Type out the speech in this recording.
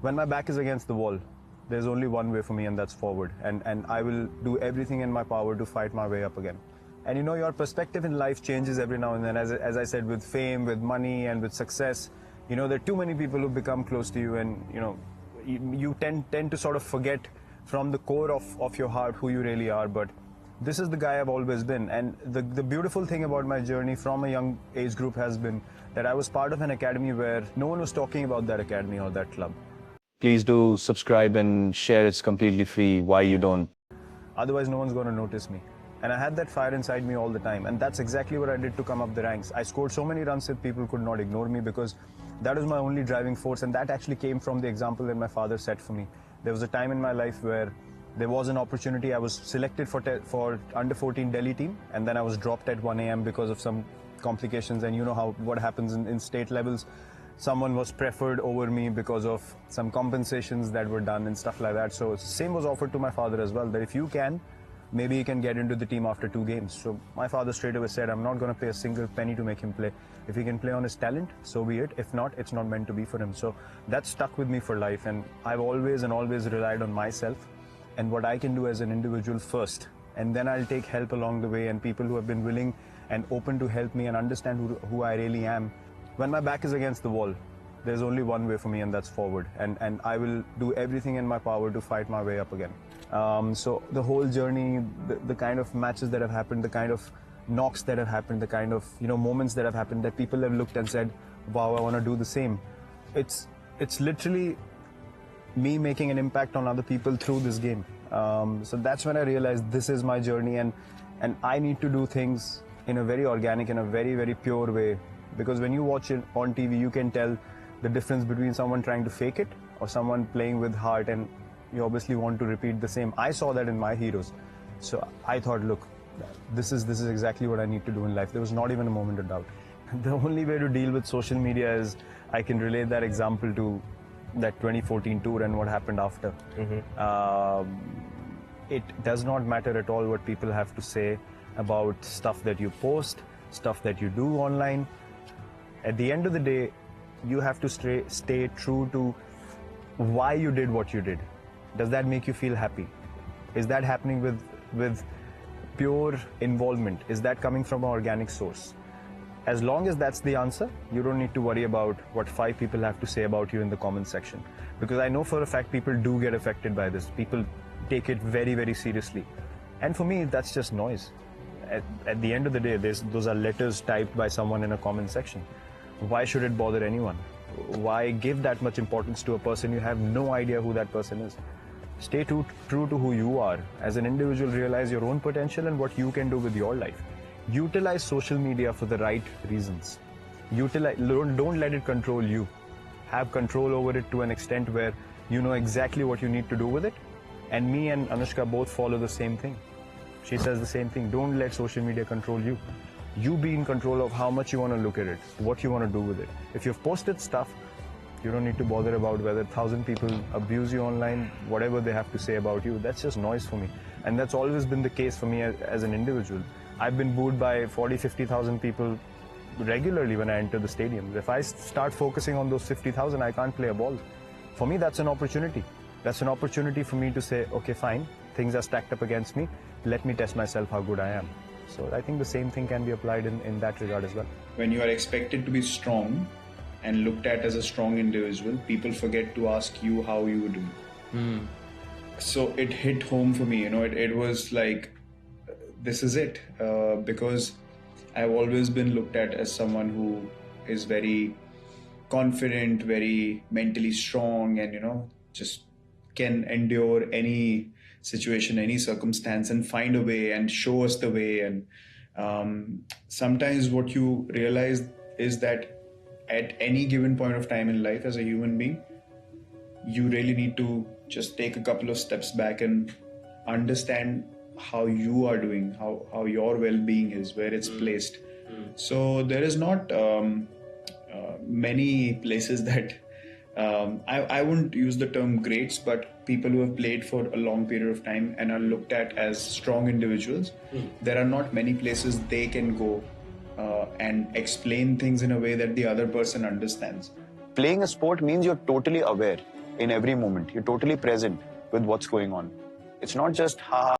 When my back is against the wall, there's only one way for me, and that's forward. And I will do everything in my power to fight my way up again. And you know, your perspective in life changes every now and then. As I said, with fame, with money, and with success, you know, there are too many people who become close to you, and you know, you tend to sort of forget from the core of your heart who you really are. But this is the guy I've always been. And the beautiful thing about my journey from a young age group has been that I was part of an academy where no one was talking about that academy or that club. Please do subscribe and share. It's completely free. Why you don't? Otherwise, no one's going to notice me. And I had that fire inside me all the time. And that's exactly what I did to come up the ranks. I scored so many runs that people could not ignore me, because that was my only driving force. And that actually came from the example that my father set for me. There was a time in my life where there was an opportunity. I was selected for under 14 Delhi team, and then I was dropped at 1 a.m. because of some complications. And you know what happens in state levels. Someone was preferred over me because of some compensations that were done and stuff like that. So same was offered to my father as well, that if you can, maybe he can get into the team after 2 games. So my father straight away said, I'm not going to pay a single penny to make him play. If he can play on his talent, so be it. If not, it's not meant to be for him. So that stuck with me for life. And I've always relied on myself and what I can do as an individual first. And then I'll take help along the way, and people who have been willing and open to help me and understand who I really am. When my back is against the wall, there's only one way for me, and that's forward. And I will do everything in my power to fight my way up again. So the whole journey, the kind of matches that have happened, the kind of knocks that have happened, the kind of moments that have happened that people have looked and said, wow, I want to do the same. It's literally me making an impact on other people through this game. So that's when I realized this is my journey, and I need to do things in a very organic, in a very, very pure way. Because when you watch it on TV, you can tell the difference between someone trying to fake it or someone playing with heart, and you obviously want to repeat the same. I saw that in my heroes. So I thought, look, this is exactly what I need to do in life. There was not even a moment of doubt. The only way to deal with social media is I can relate that example to that 2014 tour and what happened after. It does not matter at all what people have to say about stuff that you post, stuff that you do online. At the end of the day, you have to stay true to why you did what you did. Does that make you feel happy? Is that happening with pure involvement? Is that coming from an organic source? As long as that's the answer, you don't need to worry about what 5 people have to say about you in the comment section. Because I know for a fact people do get affected by this. People take it very, very seriously. And for me, that's just noise. At the end of the day, those are letters typed by someone in a comment section. Why should it bother anyone? Why give that much importance to a person you have no idea who that person is? Stay true to who you are. As an individual, realize your own potential and what you can do with your life. Utilize social media for the right reasons. Don't let it control you. Have control over it to an extent where you know exactly what you need to do with it. And me and Anushka both follow the same thing. She says the same thing. Don't let social media control you. You be in control of how much you want to look at it, what you want to do with it. If you've posted stuff, you don't need to bother about whether 1,000 people abuse you online, whatever they have to say about you. That's just noise for me. And that's always been the case for me as an individual. I've been booed by 40, 50,000 people regularly when I enter the stadiums. If I start focusing on those 50,000, I can't play a ball. For me, that's an opportunity. That's an opportunity for me to say, okay, fine, things are stacked up against me. Let me test myself how good I am. So I think the same thing can be applied in that regard as well. When you are expected to be strong and looked at as a strong individual, people forget to ask you how you are doing. So it hit home for me, it was like, this is it. Because I've always been looked at as someone who is very confident, very mentally strong, and, just can endure any situation, any circumstance, and find a way and show us the way. And sometimes what you realize is that at any given point of time in life as a human being, you really need to just take a couple of steps back and understand how you are doing, how your well-being is, where it's placed. So there is not many places that I wouldn't use the term greats, but people who have played for a long period of time and are looked at as strong individuals, there are not many places they can go and explain things in a way that the other person understands. Playing a sport means you're totally aware. in every moment. You're totally present with what's going on. It's not just ha